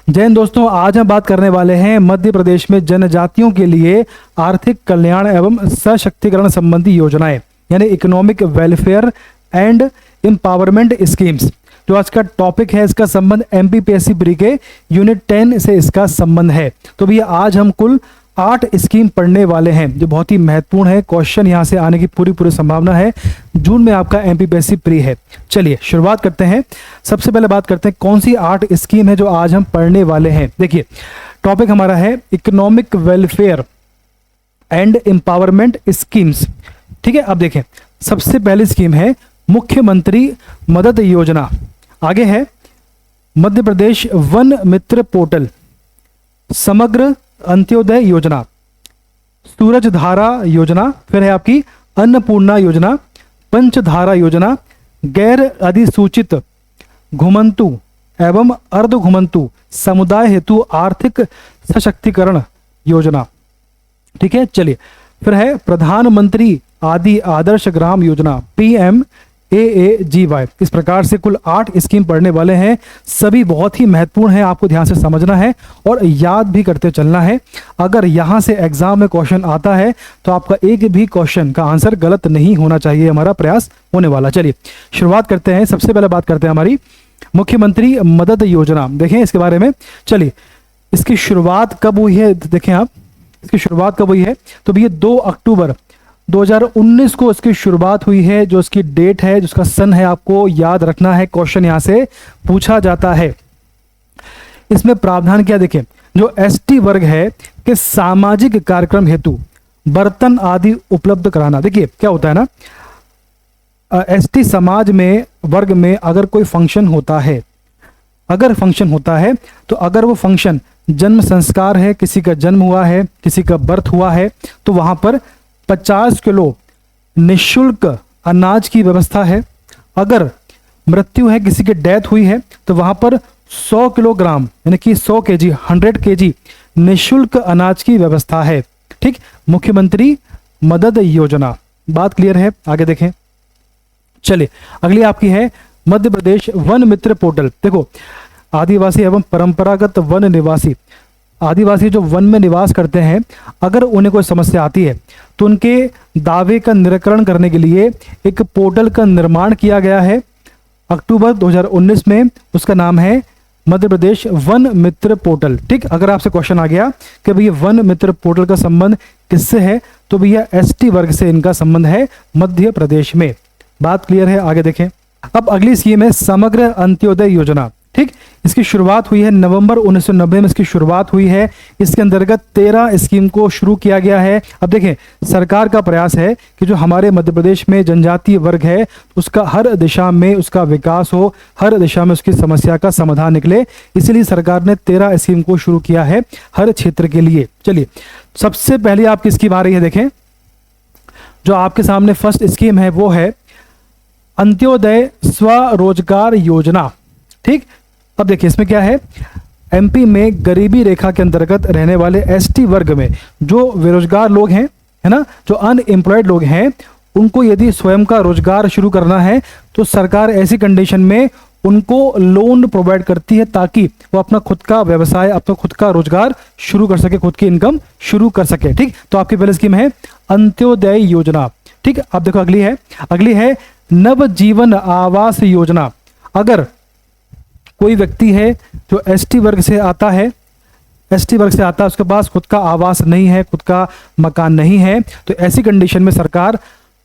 जय हिंद दोस्तों, आज हम बात करने वाले हैं मध्य प्रदेश में जनजातियों के लिए आर्थिक कल्याण एवं सशक्तिकरण संबंधी योजनाएं, यानी economic welfare and empowerment schemes. जो आज का टॉपिक है, इसका संबंध एमपीपीएससी प्री के यूनिट 10 से इसका संबंध है। तो भैया आज हम कुल 8 स्कीम पढ़ने वाले हैं जो बहुत ही महत्वपूर्ण है। क्वेश्चन यहां से आने की पूरी संभावना है। जून में आपका एमपीपीएससी प्री है। चलिए शुरुआत करते हैं। सबसे पहले बात करते हैं कौन सी 8 स्कीम है जो आज हम पढ़ने वाले हैं। देखिए टॉपिक हमारा है economic welfare and empowerment schemes. ठीक है, अब देखें सबसे पहली स्कीम है मुख्यमंत्री मदद योजना। आगे है मध्य प्रदेश वन मित्र पोर्टल, समग्र अंत्योदय योजना, सूरज धारा योजना, फिर है आपकी अन्नपूर्णा योजना, पंचधारा योजना, गैर अधिसूचित घुमंतु एवं अर्ध घुमंतु समुदाय हेतु आर्थिक सशक्तिकरण योजना। ठीक है, चलिए फिर है प्रधानमंत्री आदि आदर्श ग्राम योजना, PMAAGY। इस प्रकार से कुल 8 स्कीम पढ़ने वाले हैं। सभी बहुत ही महत्वपूर्ण है, आपको ध्यान से समझना है और याद भी करते चलना है। अगर यहां से एग्जाम में क्वेश्चन आता है तो आपका एक भी क्वेश्चन का आंसर गलत नहीं होना चाहिए, हमारा प्रयास होने वाला। चलिए शुरुआत करते हैं। सबसे पहले बात करते हैं हमारी मुख्यमंत्री मदद योजना। देखें इसके बारे में। चलिए इसकी शुरुआत कब हुई है, देखें आप इसकी शुरुआत कब हुई है। तो भैया 2 अक्टूबर 2019 को इसकी शुरुआत हुई है। जो इसकी डेट है, जिसका सन है, आपको याद रखना है। क्वेश्चन यहां से पूछा जाता है। इसमें प्रावधान क्या देखें, जो एसटी वर्ग है कि सामाजिक कार्यक्रम हेतु बर्तन आदि उपलब्ध कराना। देखिए क्या होता है ना, एसटी समाज में वर्ग में अगर कोई फंक्शन होता है, तो अगर वो फंक्शन जन्म संस्कार है, किसी का जन्म हुआ है, किसी का बर्थ हुआ है, तो वहां पर 50 किलो निःशुल्क अनाज की व्यवस्था है। अगर मृत्यु है, किसी की डेथ हुई है, तो वहां पर 100 किलोग्राम यानी कि 100 केजी 100 केजी निःशुल्क अनाज की व्यवस्था है। ठीक, मुख्यमंत्री मदद योजना। बात क्लियर है, आगे देखें। चलिए अगली आपकी है मध्य प्रदेश वन मित्र पोर्टल। देखो आदिवासी एवं परंपरागत वन निवासी, आदिवासी जो वन में निवास करते हैं, अगर उन्हें कोई समस्या आती है तो उनके दावे का निराकरण करने के लिए एक पोर्टल का निर्माण किया गया है अक्टूबर 2019 में। उसका नाम है मध्य प्रदेश वन मित्र पोर्टल। ठीक, अगर आपसे क्वेश्चन आ गया कि भैया वन मित्र पोर्टल का संबंध किससे है, तो भैया एसटी वर्ग से इनका संबंध है मध्य प्रदेश में। बात क्लियर है, आगे देखें। अब अगली स्कीम है समग्र अंत्योदय योजना। ठीक, इसकी शुरुआत हुई है नवंबर 1990 में इसकी शुरुआत हुई है। इसके अंतर्गत 13 स्कीम को शुरू किया गया है। अब देखें सरकार का प्रयास है कि जो हमारे मध्य प्रदेश में जनजातीय वर्ग है उसका हर दिशा में उसका विकास हो, हर दिशा में उसकी समस्या का समाधान निकले, इसलिए सरकार ने 13 स्कीम को शुरू किया है हर क्षेत्र के लिए। चलिए सबसे पहले आपकी स्कीम आ रही है, देखें जो आपके सामने फर्स्ट स्कीम है वो है अंत्योदय स्वरोजगार योजना। ठीक, अब देखिए इसमें क्या है, एमपी में गरीबी रेखा के अंतर्गत रहने वाले एसटी वर्ग में जो बेरोजगार लोग हैं, है ना, जो अनएम्प्लॉयड लोग हैं, उनको यदि स्वयं का रोजगार शुरू करना है तो सरकार ऐसी कंडीशन में उनको लोन प्रोवाइड करती है ताकि वो अपना खुद का व्यवसाय, अपना खुद का रोजगार शुरू कर सके, खुद की इनकम शुरू कर सके। ठीक, तो आपकी पहली स्कीम है अंत्योदय योजना। ठीक, अब देखो अगली है नवजीवन आवास योजना। अगर कोई व्यक्ति है जो एसटी वर्ग से आता है, उसके पास खुद का आवास नहीं है, खुद का मकान नहीं है, तो ऐसी कंडीशन में सरकार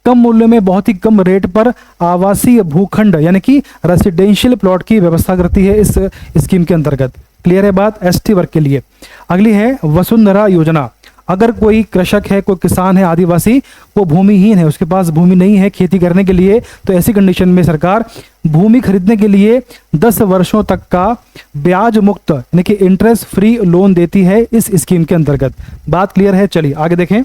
कम मूल्य में बहुत ही कम रेट पर आवासीय भूखंड यानी कि रेसिडेंशियल प्लॉट की व्यवस्था करती है इस स्कीम के अंतर्गत। क्लियर है बात, एसटी वर्ग के लिए। अगली है वसुंधरा योजना। अगर कोई कृषक है, कोई किसान है, आदिवासी, वो भूमिहीन है, उसके पास भूमि नहीं है खेती करने के लिए, तो ऐसी कंडीशन में सरकार भूमि खरीदने के लिए 10 वर्षों तक का ब्याज मुक्त यानी कि इंटरेस्ट फ्री लोन देती है इस स्कीम के अंतर्गत। बात क्लियर है, चलिए आगे देखें।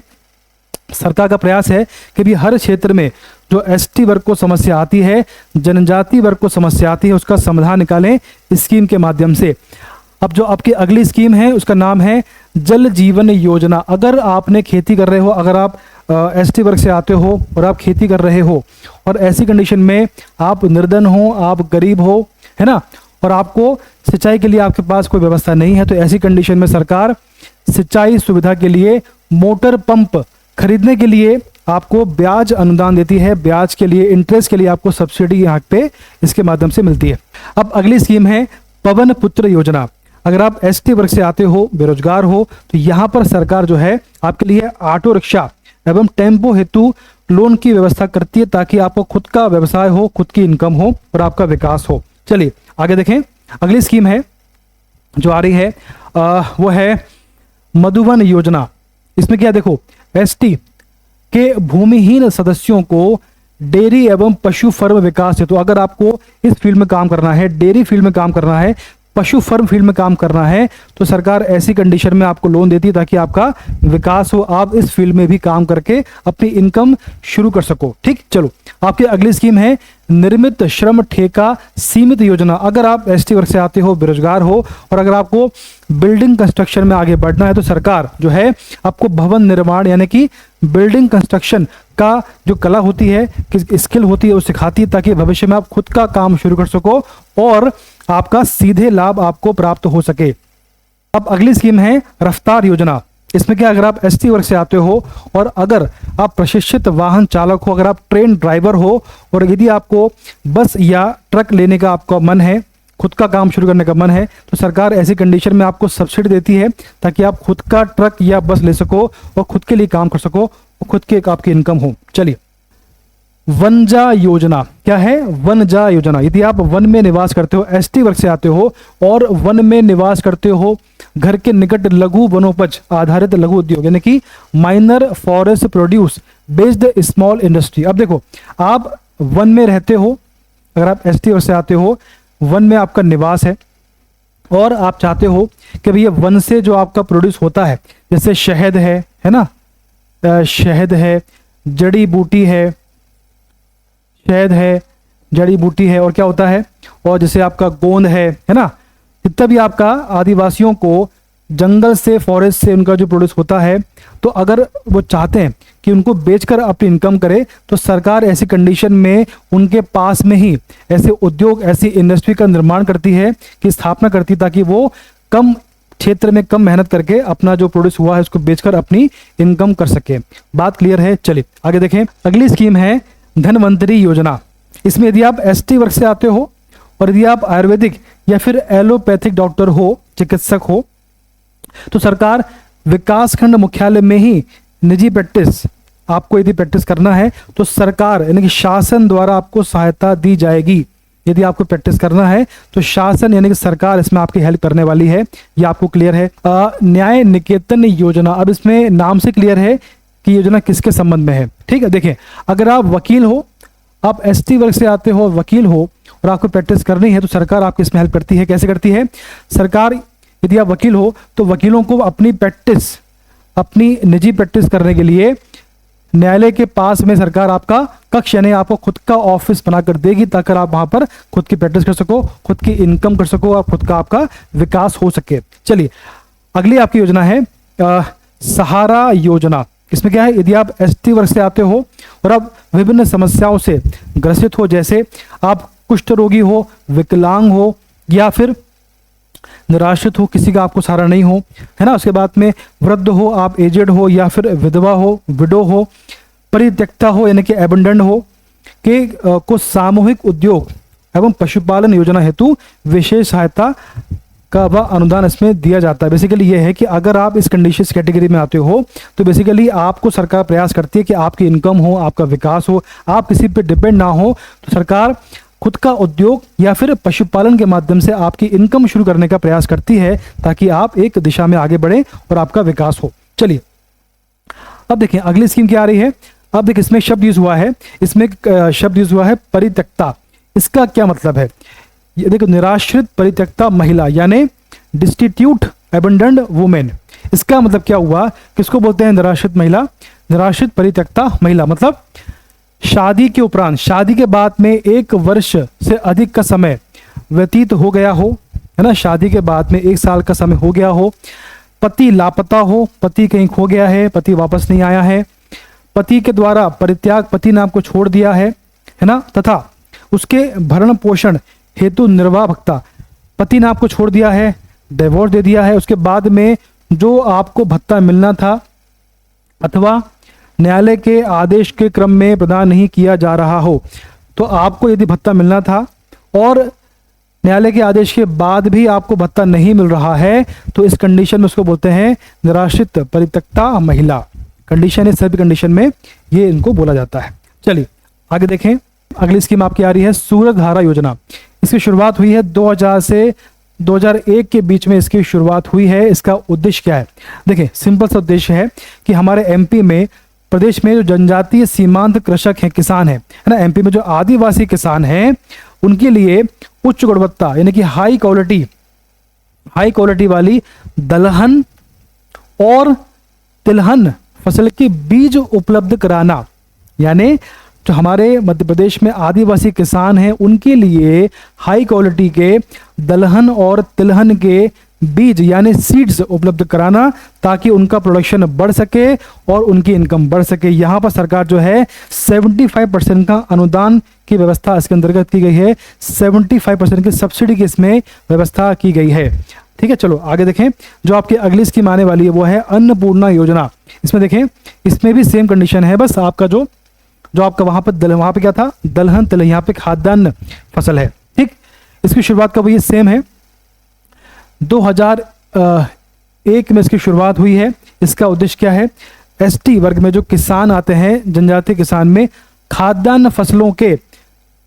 सरकार का प्रयास है कि भी हर क्षेत्र में जो एसटी वर्ग को समस्या आती है, जनजाति वर्ग को समस्या आती है, उसका समाधान निकालें स्कीम के माध्यम से। अब जो आपकी अगली स्कीम है उसका नाम है जल जीवन योजना। अगर आपने खेती कर रहे हो, अगर आप एसटी वर्ग से आते हो और आप खेती कर रहे हो और ऐसी कंडीशन में आप निर्धन हो, आप गरीब हो, है ना, और आपको सिंचाई के लिए आपके पास कोई व्यवस्था नहीं है, तो ऐसी कंडीशन में सरकार सिंचाई सुविधा के लिए मोटर पंप खरीदने के लिए आपको ब्याज अनुदान देती है। ब्याज के लिए, इंटरेस्ट के लिए आपको सब्सिडी यहाँ पे इसके माध्यम से मिलती है। अब अगली स्कीम है पवन पुत्र योजना। अगर आप एसटी वर्ग से आते हो, बेरोजगार हो, तो यहाँ पर सरकार जो है आपके लिए ऑटो रिक्शा एवं टेम्पो हेतु लोन की व्यवस्था करती है, ताकि आपको खुद का व्यवसाय हो, खुद की इनकम हो और आपका विकास हो। चलिए आगे देखें। अगली स्कीम है जो आ रही है वो है मधुवन योजना। इसमें क्या, देखो, एसटी के भूमिहीन सदस्यों को डेयरी एवं पशु फर्म विकास है, तो अगर आपको इस फील्ड में काम करना है, डेयरी फील्ड में काम करना है, पशु फर्म फील्ड में काम करना है, तो सरकार ऐसी कंडीशन में आपको लोन देती है ताकि आपका विकास हो, आप इस फील्ड में भी काम करके अपनी इनकम शुरू कर सको। ठीक, चलो आपकी अगली स्कीम है निर्मित श्रम ठेका सीमित योजना। अगर आप एसटी वर्ग से आते हो, बेरोजगार हो और अगर आपको बिल्डिंग कंस्ट्रक्शन में आगे बढ़ना है, तो सरकार जो है आपको भवन निर्माण यानी कि बिल्डिंग कंस्ट्रक्शन का जो कला होती है, स्किल होती है, वो सिखाती है, ताकि भविष्य में आप खुद का काम शुरू कर सको और आपका सीधे लाभ आपको प्राप्त हो सके। अब अगली स्कीम है रफ्तार योजना। इसमें क्या, अगर आप एसटी वर्ग से आते हो और अगर आप प्रशिक्षित वाहन चालक हो, अगर आप ट्रेन ड्राइवर हो और यदि आपको बस या ट्रक लेने का आपका मन है, खुद का काम शुरू करने का मन है, तो सरकार ऐसी कंडीशन में आपको सब्सिडी देती है ताकि आप खुद का ट्रक या बस ले सको और खुद के लिए काम कर सको और खुद की आपकी इनकम हो। चलिए, वनजा योजना। क्या है वनजा योजना? यदि आप वन में निवास करते हो, एसटी वर्ग से आते हो और वन में निवास करते हो, घर के निकट लघु वनोपज आधारित लघु उद्योग यानी कि minor forest produce based small industry. अब देखो, आप वन में रहते हो, अगर आप एसटी वर्ग से आते हो, वन में आपका निवास है और आप चाहते हो कि भैया वन से जो आपका प्रोड्यूस होता है, जैसे शहद है ना, शहद है, जड़ी बूटी है, शहद है, जड़ी बूटी है, और क्या होता है, और जैसे आपका गोंद है ना, जितना भी आपका आदिवासियों को जंगल से, फॉरेस्ट से उनका जो प्रोड्यूस होता है, तो अगर वो चाहते हैं कि उनको बेचकर अपनी इनकम करे, तो सरकार ऐसी कंडीशन में उनके पास में ही ऐसे उद्योग, ऐसी इंडस्ट्री का निर्माण करती है, कि स्थापना करती है, ताकि वो कम क्षेत्र में कम मेहनत करके अपना जो प्रोड्यूस हुआ है उसको बेचकर अपनी इनकम कर सके। बात क्लियर है? चलिए आगे देखें। अगली स्कीम है धनवंतरी योजना। इसमें यदि आप एसटी वर्ग से आते हो और यदि आप आयुर्वेदिक या फिर एलोपैथिक डॉक्टर हो, चिकित्सक हो, तो सरकार विकास खंड मुख्यालय में ही निजी प्रैक्टिस, आपको यदि प्रैक्टिस करना है तो सरकार यानी कि शासन द्वारा आपको सहायता दी जाएगी। यदि आपको प्रैक्टिस करना है तो शासन यानी कि सरकार इसमें आपकी हेल्प करने वाली है। ये आपको क्लियर है? न्याय निकेतन योजना। अब इसमें नाम से क्लियर है कि योजना किसके संबंध में है। ठीक है, देखें, अगर आप वकील हो, आप एसटी वर्ग से आते हो, वकील हो और आपको प्रैक्टिस करनी है, तो सरकार आपको इसमें हेल्प करती है। कैसे करती है सरकार? यदि आप वकील हो तो वकीलों को अपनी प्रैक्टिस, अपनी निजी प्रैक्टिस करने के लिए न्यायालय के पास में सरकार आपका कक्ष यानी आपको खुद का ऑफिस बनाकर देगी, ताकि आप वहां पर खुद की प्रैक्टिस कर सको, खुद की इनकम कर सको और खुद का आपका विकास हो सके। चलिए, अगली आपकी योजना है सहारा योजना। इसमें क्या है, यदि आप एसटी वर्ग से आते हो और आप विभिन्न समस्याओं से ग्रसित हो, जैसे आप कुष्ठ रोगी हो, विकलांग हो या फिर निराश्रित हो, किसी का आपको सहारा नहीं हो, है ना, उसके बाद में वृद्ध हो, आप एजेड हो या फिर विधवा हो, विडो हो, परित्यक्ता हो यानी कि एबंडन हो, के को सामूहिक उद्योग एवं पशुपालन योजना हेतु विशेष सहायता का वह अनुदान इसमें दिया जाता है। बेसिकली ये है कि अगर आप इस कंडीशन कैटेगरी में आते हो तो बेसिकली आपको सरकार प्रयास करती है कि आपकी इनकम हो, आपका विकास हो, आप किसी पे डिपेंड ना हो, तो सरकार खुद का उद्योग या फिर पशुपालन के माध्यम से आपकी इनकम शुरू करने का प्रयास करती है, ताकि आप एक दिशा में आगे बढ़े और आपका विकास हो। चलिए, अब देखिए अगली स्कीम क्या आ रही है। अब देखिए, इसमें शब्द यूज हुआ है, इसमें शब्द यूज हुआ है परित्यक्ता। इसका क्या मतलब है? ये देखो, निराश्रित परित्यक्ता महिला यानी डिस्टिट्यूट एबंडन्ड वुमेन। इसका मतलब क्या हुआ? किसको बोलते हैं निराश्रित महिला? निराश्रित परित्यक्ता महिला मतलब शादी के उपरांत, शादी के बाद में 1 वर्ष से अधिक का समय व्यतीत हो गया हो, है ना, शादी के बाद में 1 साल का समय हो गया हो, पति लापता हो, पति कहीं खो गया है, पति वापस नहीं आया है, पति के द्वारा परित्याग, पति ने आपको छोड़ दिया है ना, तथा उसके भरण पोषण हेतु निर्वाह भत्ता पति ने आपको छोड़ दिया है, डिवोर्स दे दिया है, उसके बाद में जो आपको भत्ता मिलना था अथवा न्यायालय के आदेश के क्रम में प्रदान नहीं किया जा रहा हो, तो आपको यदि भत्ता मिलना था और न्यायालय के आदेश के बाद भी आपको भत्ता नहीं मिल रहा है, तो इस कंडीशन में उसको बोलते हैं निराश्रित परित्यक्ता महिला। कंडीशन है, सभी कंडीशन में ये इनको बोला जाता है। चलिए आगे देखें, अगली स्कीम आपकी आ रही है सूरज धारा योजना। इसकी शुरुआत हुई है 2000 से 2001 के बीच में इसकी शुरुआत हुई है। इसका उद्देश्य क्या है? देखिए, सिंपल सा उद्देश्य है कि हमारे एमपी में, प्रदेश में जो जनजातीय सीमांत कृषक हैं, किसान हैं, है ना, एमपी में जो आदिवासी किसान हैं, उनके लिए उच्च गुणवत्ता यानी कि हाई क्वालिटी वाली दलहन और तिलहन फसल के बीज उपलब्ध कराना। यानी जो हमारे मध्य प्रदेश में आदिवासी किसान हैं, उनके लिए हाई क्वालिटी के दलहन और तिलहन के बीज यानी सीड्स उपलब्ध कराना, ताकि उनका प्रोडक्शन बढ़ सके और उनकी इनकम बढ़ सके। यहाँ पर सरकार जो है 75% का अनुदान की व्यवस्था इसके अंतर्गत की गई है, 75% की सब्सिडी की इसमें व्यवस्था की गई है। ठीक है, चलो आगे देखें। जो आपकी अगली स्कीम आने वाली है वो है अन्नपूर्णा योजना। इसमें देखें, इसमें भी सेम कंडीशन है, बस आपका जो आपका वहां पे क्या था, दलहन तिलहन, यहाँ पे खाद्यान्न फसल है। ठीक, इसकी शुरुआत कब हुई है? सेम है, 2001 में इसकी शुरुआत हुई है। इसका उद्देश्य क्या है? एसटी वर्ग में जो किसान आते हैं, जनजातीय किसान में खाद्यान्न फसलों के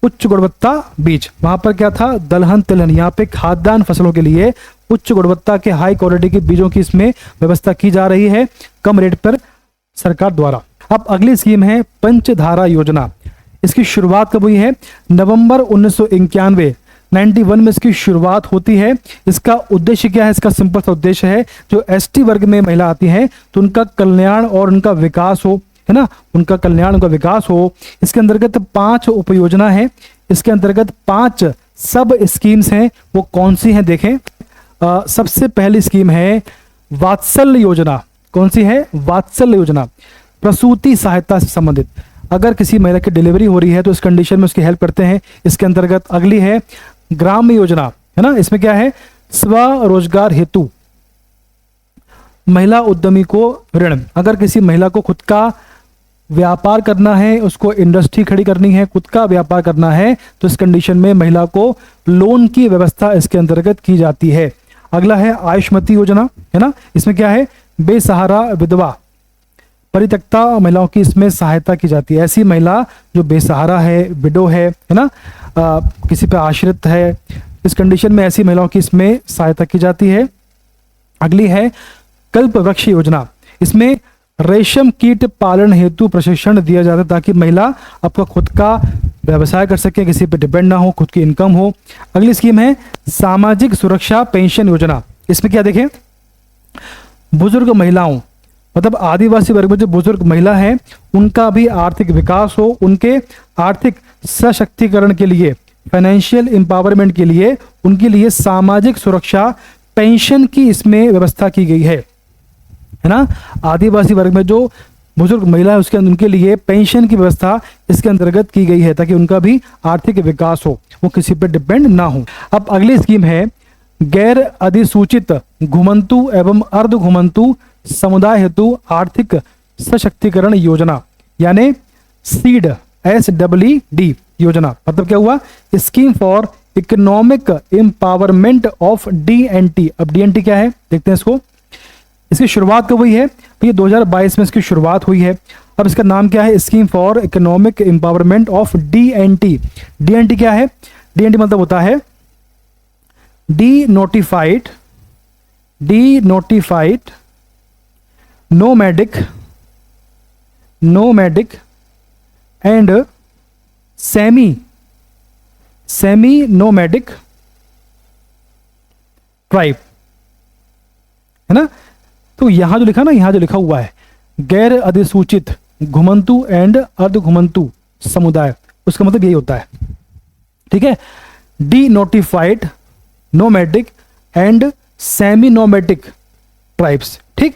उच्च गुणवत्ता बीज, वहां पर क्या था, दलहन तिलहन, यहाँ पे खाद्यान्न फसलों के लिए उच्च गुणवत्ता के हाई क्वालिटी के बीजों की इसमें व्यवस्था की जा रही है कम रेट पर सरकार द्वारा। अब अगली स्कीम है पंचधारा योजना। इसकी शुरुआत कब हुई है? नवंबर 1991 में इसकी शुरुआत होती है। इसका उद्देश्य क्या है? इसका सिंपल सा उद्देश्य है, जो एसटी वर्ग में महिला आती हैं तो उनका कल्याण और उनका विकास हो, है ना, उनका कल्याण, उनका विकास हो। इसके अंतर्गत 5 उपयोजना है, इसके अंतर्गत 5 सब स्कीम्स हैं। वो कौन सी हैं देखें। सबसे पहली स्कीम है वात्सल्य योजना। कौन सी है? वात्सल्य योजना, प्रसूति सहायता से संबंधित। अगर किसी महिला की डिलीवरी हो रही है तो इस कंडीशन में उसकी हेल्प करते हैं। इसके अंतर्गत अगली है ग्राम्य योजना, है ना। इसमें क्या है? स्वरोजगार हेतु महिला उद्यमी को ऋण। अगर किसी महिला को खुद का व्यापार करना है, उसको इंडस्ट्री खड़ी करनी है, खुद का व्यापार करना है, तो इस कंडीशन में महिला को लोन की व्यवस्था इसके अंतर्गत की जाती है। अगला है आयुष्मती योजना, है ना। इसमें क्या है? बेसहारा विधवा परित्यक्ता महिलाओं की इसमें सहायता की जाती है। ऐसी महिला जो बेसहारा है, विडो है ना, किसी पे आश्रित है, इस कंडीशन में ऐसी महिलाओं की इसमें सहायता की जाती है। अगली है कल्प वृक्ष योजना। इसमें रेशम कीट पालन हेतु प्रशिक्षण दिया जाता है, ताकि महिला अपना खुद का व्यवसाय कर सके, किसी पे डिपेंड ना हो, खुद की इनकम हो। अगली स्कीम है सामाजिक सुरक्षा पेंशन योजना। इसमें क्या देखें? बुजुर्ग महिलाओं, मतलब आदिवासी वर्ग में जो बुजुर्ग महिला है, उनका भी आर्थिक विकास हो, उनके आर्थिक सशक्तिकरण के लिए, फाइनेंशियल एम्पावरमेंट के लिए, उनके लिए सामाजिक सुरक्षा पेंशन की इसमें व्यवस्था की गई है ना। आदिवासी वर्ग में जो बुजुर्ग महिला है उसके उनके लिए पेंशन की व्यवस्था इसके अंतर्गत की गई है, ताकि उनका भी आर्थिक विकास हो, वो किसी पर डिपेंड ना हो। अब अगली स्कीम है गैर अधिसूचित घुमंतु एवं अर्ध घुमंतु समुदाय हेतु आर्थिक सशक्तिकरण योजना, यानी सीड SEED योजना। मतलब क्या हुआ? Scheme for economic empowerment of DNT। अब DNT क्या है देखते हैं इसको। इसकी शुरुआत कब हुई है? ये 2022 में इसकी शुरुआत हुई है। अब इसका नाम क्या है? Scheme for economic empowerment of DNT। DNT क्या है? DNT मतलब होता है denotified nomadic and semi nomadic tribe, है ना। तो यहां जो लिखा ना, यहां जो लिखा हुआ है गैर अधिसूचित घुमंतु एंड अर्ध घुमंतु समुदाय, उसका मतलब यही होता है। ठीक है, denotified nomadic and semi nomadic tribes, ठीक,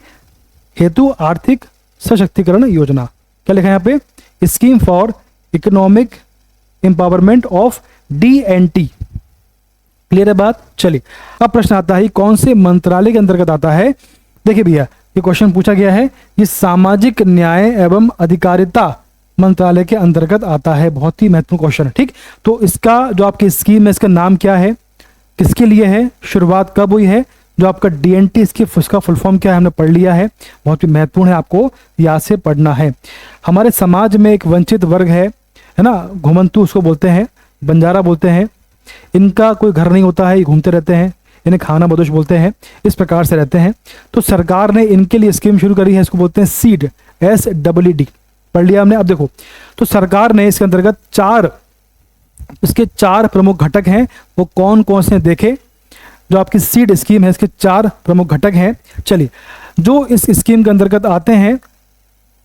हेतु आर्थिक सशक्तिकरण योजना। क्या लिखा है यहाँ पे? Scheme for economic empowerment of DNT। Clear है बात। चलिए अब प्रश्न आता है कौन से मंत्रालय के अंतर्गत आता है। देखिए भैया ये क्वेश्चन पूछा गया है, ये सामाजिक न्याय एवं अधिकारिता मंत्रालय के अंतर्गत आता है। बहुत ही महत्वपूर्ण क्वेश्चन है। ठीक, तो इसका जो आपकी स्कीम है इसका नाम क्या है, किसके लिए है, शुरुआत कब हुई है, जो आपका डीएनटी इसका फुल फॉर्म क्या है हमने पढ़ लिया है। बहुत ही महत्वपूर्ण है, आपको याद से पढ़ना है। हमारे समाज में एक वंचित वर्ग है ना, घुमंतु उसको बोलते हैं, बंजारा बोलते हैं। इनका कोई घर नहीं होता है, ये घूमते रहते हैं, इन्हें खाना बदोश बोलते हैं, इस प्रकार से रहते हैं। तो सरकार ने इनके लिए स्कीम शुरू करी है, इसको बोलते हैं सीड, SEED, पढ़ लिया हमने। अब देखो तो सरकार ने इसके अंतर्गत इसके चार प्रमुख घटक हैं, वो कौन कौन से देखे। जो आपकी सीड स्कीम है इसके 4 प्रमुख घटक हैं। चलिए जो इस स्कीम के अंतर्गत आते हैं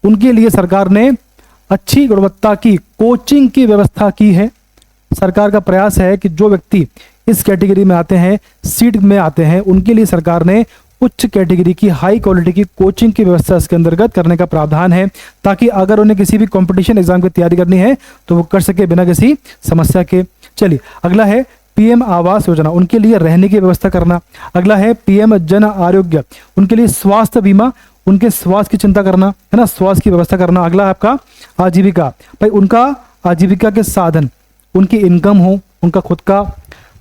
उनके लिए सरकार ने अच्छी गुणवत्ता की कोचिंग की व्यवस्था की है। सरकार का प्रयास है कि जो व्यक्ति इस कैटेगरी में आते हैं, सीट में आते हैं, उनके लिए सरकार ने उच्च कैटेगरी की हाई क्वालिटी की कोचिंग की व्यवस्था इसके अंतर्गत करने का प्रावधान है, ताकि अगर उन्हें किसी भी कंपटीशन एग्जाम की तैयारी करनी है तो वो कर सके बिना किसी समस्या के। चलिए अगला है PM आवास योजना, उनके लिए रहने की व्यवस्था करना। अगला है PM जन आरोग्य, उनके लिए स्वास्थ्य बीमा, उनके स्वास्थ्य की चिंता करना है ना, स्वास्थ्य की व्यवस्था करना। अगला है आपका आजीविका, भाई उनका आजीविका के साधन, उनकी इनकम हो, उनका खुद का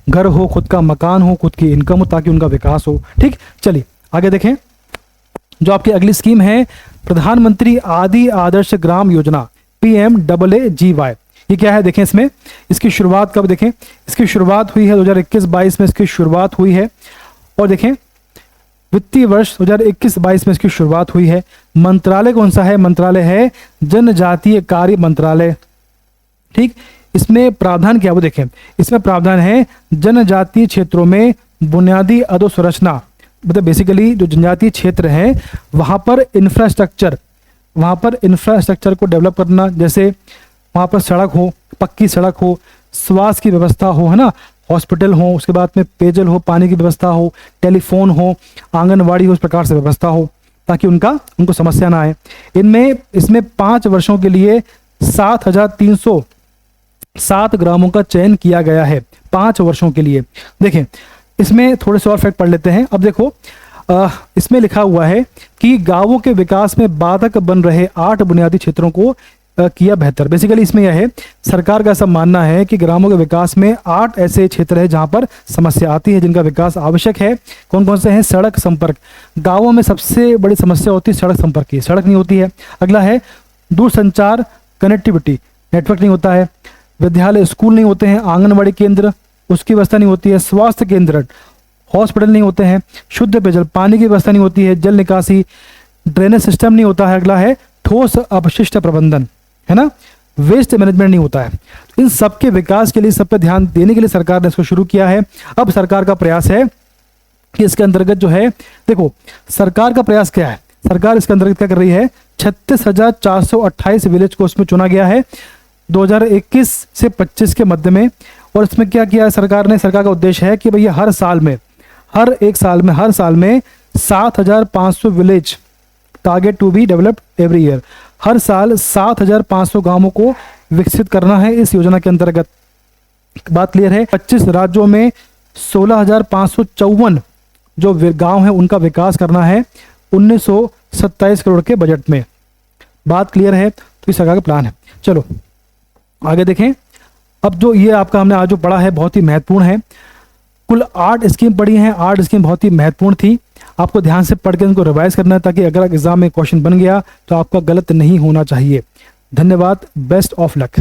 घर हो, खुद का मकान हो, खुद की इनकम हो, ताकि उनका विकास हो। ठीक, चलिए आगे देखें। जो आपकी अगली स्कीम है प्रधानमंत्री आदि आदर्श ग्राम योजना, PMAAGY, ये क्या है देखें। इसमें इसकी शुरुआत कब देखें, इसकी शुरुआत हुई है 2021-22 में इसकी शुरुआत हुई है। और देखें वित्तीय वर्ष 2021-22 में इसकी शुरुआत हुई है। मंत्रालय कौन सा है, मंत्रालय है जनजातीय कार्य मंत्रालय। ठीक, इसमें प्रावधान क्या है वो देखें। इसमें प्रावधान है जनजातीय क्षेत्रों में बुनियादी अधोसंरचना, मतलब बेसिकली जो जनजातीय क्षेत्र है वहाँ पर इंफ्रास्ट्रक्चर को डेवलप करना, जैसे वहाँ पर सड़क हो, पक्की सड़क हो, स्वास्थ्य की व्यवस्था हो, है ना, हॉस्पिटल हो, उसके बाद में पेयजल हो, पानी की व्यवस्था हो, टेलीफोन हो, आंगनवाड़ी हो, इस प्रकार से व्यवस्था हो, ताकि उनको समस्या ना आए। इसमें 5 वर्षों के लिए 7,307 ग्रामों का चयन किया गया है, 5 वर्षों के लिए। देखें इसमें थोड़े से और फैक्ट पढ़ लेते हैं। अब देखो इसमें लिखा हुआ है कि गांवों के विकास में बाधक बन रहे 8 बुनियादी क्षेत्रों को किया बेहतर। बेसिकली इसमें यह है, सरकार का ऐसा मानना है कि ग्रामों के विकास में 8 ऐसे क्षेत्र है जहां पर समस्या आती है, जिनका विकास आवश्यक है। कौन कौन से हैं, सड़क संपर्क, गांवों में सबसे बड़ी समस्या होती है सड़क संपर्क की, सड़क नहीं होती है। अगला है दूरसंचार कनेक्टिविटी, नेटवर्क नहीं होता है। विद्यालय स्कूल नहीं होते हैं, आंगनबाड़ी केंद्र उसकी व्यवस्था नहीं होती है, स्वास्थ्य केंद्र हॉस्पिटल नहीं होते हैं, शुद्ध पेयजल पानी की व्यवस्था नहीं होती है, जल निकासी ड्रेनेज सिस्टम नहीं होता है। अगला है ठोस अपशिष्ट प्रबंधन, है ना, वेस्ट मैनेजमेंट नहीं होता है। इन सब के विकास के लिए, सब पे ध्यान देने के लिए सरकार ने इसको शुरू किया है। अब सरकार का प्रयास है कि इसके अंतर्गत जो है, देखो सरकार का प्रयास क्या है, सरकार इसके अंतर्गत क्या कर रही है, 36,428 विलेज को उसमें चुना गया है 2021 से 25 के मध्य में। और इसमें क्या किया है सरकार ने, सरकार का उद्देश्य है कि भैया हर साल में 7,500 village target to be developed every year, हर साल 7,500 गांवों को विकसित करना है इस योजना के अंतर्गत। बात क्लियर है। 25 राज्यों में 16,554 जो गांव हैं उनका विकास करना है 1927 करोड़ के बजट में। बात क्लियर है, तो इस सरकार का प्लान है। चलो आगे देखें। अब जो ये आपका हमने आज जो पढ़ा है बहुत ही महत्वपूर्ण है। कुल 8 स्कीम पढ़ी हैं, 8 स्कीम बहुत ही महत्वपूर्ण थी। आपको ध्यान से पढ़ के उनको रिवाइज करना है, ताकि अगर एग्जाम में क्वेश्चन बन गया तो आपका गलत नहीं होना चाहिए। धन्यवाद, बेस्ट ऑफ लक।